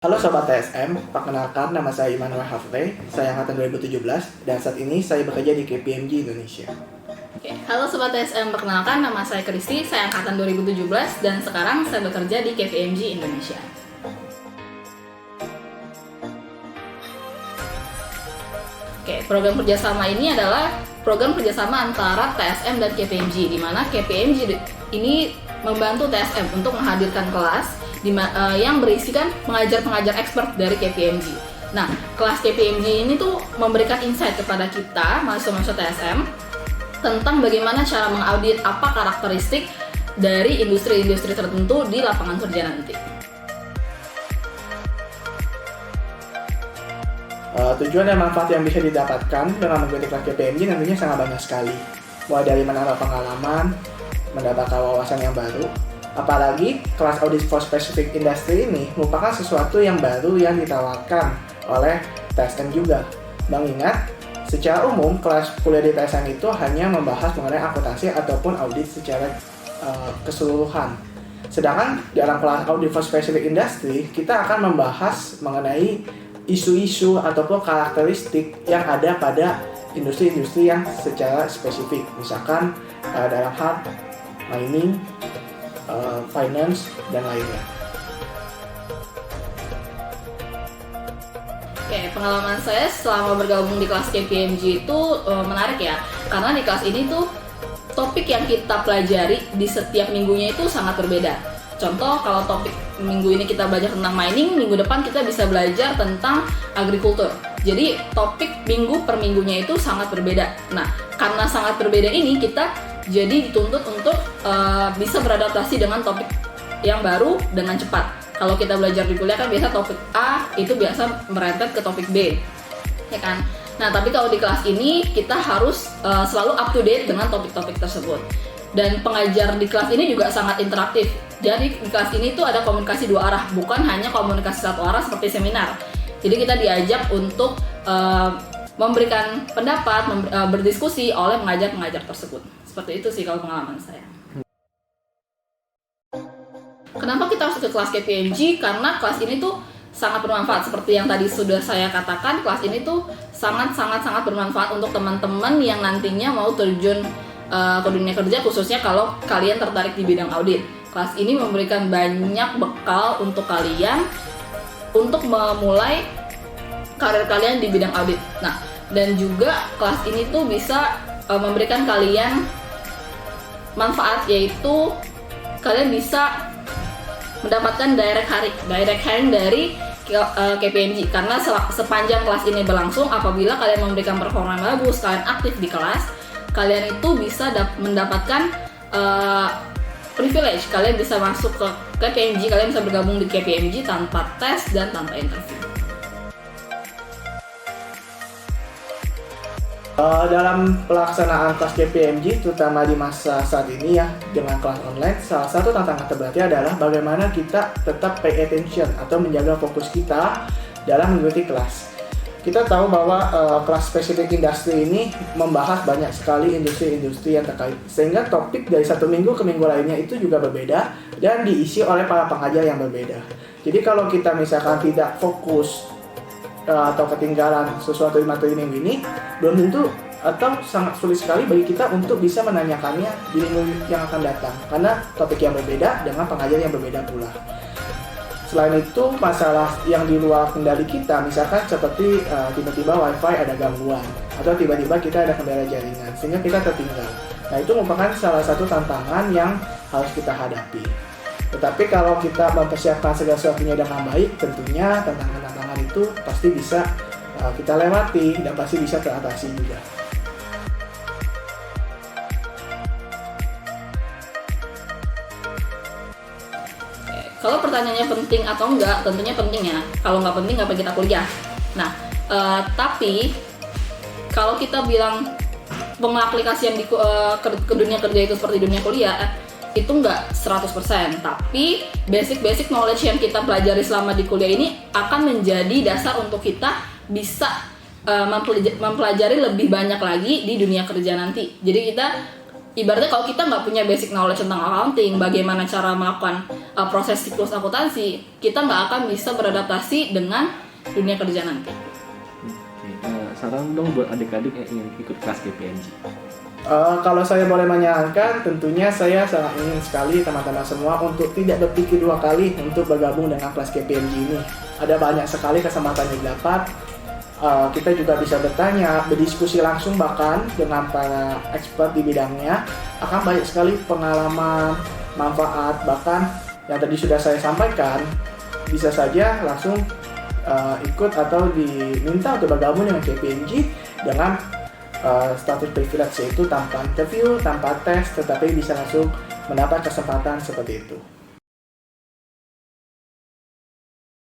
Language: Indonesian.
Halo Sobat TSM, perkenalkan nama saya Immanuel Hafre, saya angkatan 2017 dan saat ini saya bekerja di KPMG Indonesia. Halo Sobat TSM, perkenalkan nama saya Kristi, saya angkatan 2017 dan sekarang saya bekerja di KPMG Indonesia. Program kerjasama ini adalah program kerjasama antara TSM dan KPMG, di mana KPMG ini membantu TSM untuk menghadirkan kelas yang berisikan pengajar-pengajar expert dari KPMG. Nah, kelas KPMG ini tuh memberikan insight kepada kita, mahasiswa-mahasiswa TSM, tentang bagaimana cara mengaudit apa karakteristik dari industri-industri tertentu di lapangan kerja nanti. Tujuan dan manfaat yang bisa didapatkan dengan mengikuti kelas KPMG nantinya sangat banyak sekali. Mulai dari menambah pengalaman, mendapatkan wawasan yang baru, apalagi kelas audit for specific industry ini merupakan sesuatu yang baru yang ditawarkan oleh TSM juga. Mengingat, secara umum kelas kuliah di TSM itu hanya membahas mengenai akuntansi ataupun audit secara keseluruhan. Sedangkan dalam kelas audit for specific industry, kita akan membahas mengenai isu-isu ataupun karakteristik yang ada pada industri-industri yang secara spesifik. Misalkan dalam hal mining, finance, dan lainnya. Pengalaman saya selama bergabung di kelas KPMG itu menarik ya, karena di kelas ini tuh topik yang kita pelajari di setiap minggunya itu sangat berbeda. Contoh, kalau topik minggu ini kita belajar tentang mining, minggu depan kita bisa belajar tentang agrikultur. Jadi topik minggu per minggunya itu sangat berbeda. Nah, karena sangat berbeda ini, kita jadi dituntut untuk bisa beradaptasi dengan topik yang baru dengan cepat. Kalau kita belajar di kuliah kan biasa topik A itu biasa merempet ke topik B, ya kan? Nah, tapi kalau di kelas ini kita harus selalu up to date dengan topik-topik tersebut. Dan pengajar di kelas ini juga sangat interaktif. Jadi di kelas ini tuh ada komunikasi dua arah, bukan hanya komunikasi satu arah seperti seminar. Jadi kita diajak untuk memberikan pendapat, berdiskusi oleh pengajar-pengajar tersebut. Seperti itu sih kalau pengalaman saya. Kenapa kita harus ikut kelas KPMG? Karena kelas ini tuh sangat bermanfaat. Seperti yang tadi sudah saya katakan, kelas ini tuh sangat bermanfaat untuk teman-teman yang nantinya mau terjun ke dunia kerja, khususnya kalau kalian tertarik di bidang audit. Kelas ini memberikan banyak bekal untuk kalian untuk memulai karir kalian di bidang audit. Nah, dan juga kelas ini tuh bisa memberikan kalian manfaat, yaitu kalian bisa mendapatkan direct hiring dari KPMG. Karena sepanjang kelas ini berlangsung, apabila kalian memberikan performa yang bagus, kalian aktif di kelas, kalian itu bisa mendapatkan privilege. Kalian bisa masuk ke KPMG, kalian bisa bergabung di KPMG tanpa tes dan tanpa interview. Dalam pelaksanaan kelas KPMG, terutama di masa saat ini ya, dengan kelas online, salah satu tantangan terberatnya adalah bagaimana kita tetap pay attention atau menjaga fokus kita dalam mengikuti kelas. Kita tahu bahwa kelas spesifik industri ini membahas banyak sekali industri-industri yang terkait, sehingga topik dari satu minggu ke minggu lainnya itu juga berbeda dan diisi oleh para pengajar yang berbeda. Jadi kalau kita misalkan tidak fokus atau ketinggalan sesuatu di materi minggu ini, belum tentu atau sangat sulit sekali bagi kita untuk bisa menanyakannya di minggu yang akan datang, karena topik yang berbeda dengan pengajar yang berbeda pula. Selain itu, masalah yang di luar kendali kita, misalkan seperti tiba-tiba wifi ada gangguan, atau tiba-tiba kita ada kendala jaringan, sehingga kita tertinggal. Nah, itu merupakan salah satu tantangan yang harus kita hadapi. Tetapi kalau kita mempersiapkan segala sesuatunya dengan baik, tentunya tantangan-tantangan itu pasti bisa kita lewati dan pasti bisa teratasi juga. Kalau pertanyaannya penting atau enggak, tentunya penting ya. Kalau nggak penting, ngapain kita kuliah? Nah, tapi kalau kita bilang pengaplikasian ke dunia kerja itu seperti dunia kuliah, itu nggak 100%. Tapi basic knowledge yang kita pelajari selama di kuliah ini akan menjadi dasar untuk kita bisa mempelajari lebih banyak lagi di dunia kerja nanti. Jadi kita ibaratnya kalau kita nggak punya basic knowledge tentang accounting, bagaimana cara melakukan proses siklus akuntansi, kita nggak akan bisa beradaptasi dengan dunia kerja nanti. Saran dong buat adik-adik yang ingin ikut kelas KPMG. Kalau saya boleh menyarankan, tentunya saya sangat ingin sekali teman-teman semua untuk tidak berpikir dua kali untuk bergabung dengan kelas KPMG ini. Ada banyak sekali kesempatan yang didapat. Kita juga bisa bertanya, berdiskusi langsung bahkan dengan para expert di bidangnya. Akan banyak sekali pengalaman, manfaat, bahkan yang tadi sudah saya sampaikan, bisa saja langsung ikut atau diminta untuk bergabung dengan KPMG dengan status privilege, yaitu tanpa interview, tanpa tes, tetapi bisa langsung mendapat kesempatan seperti itu.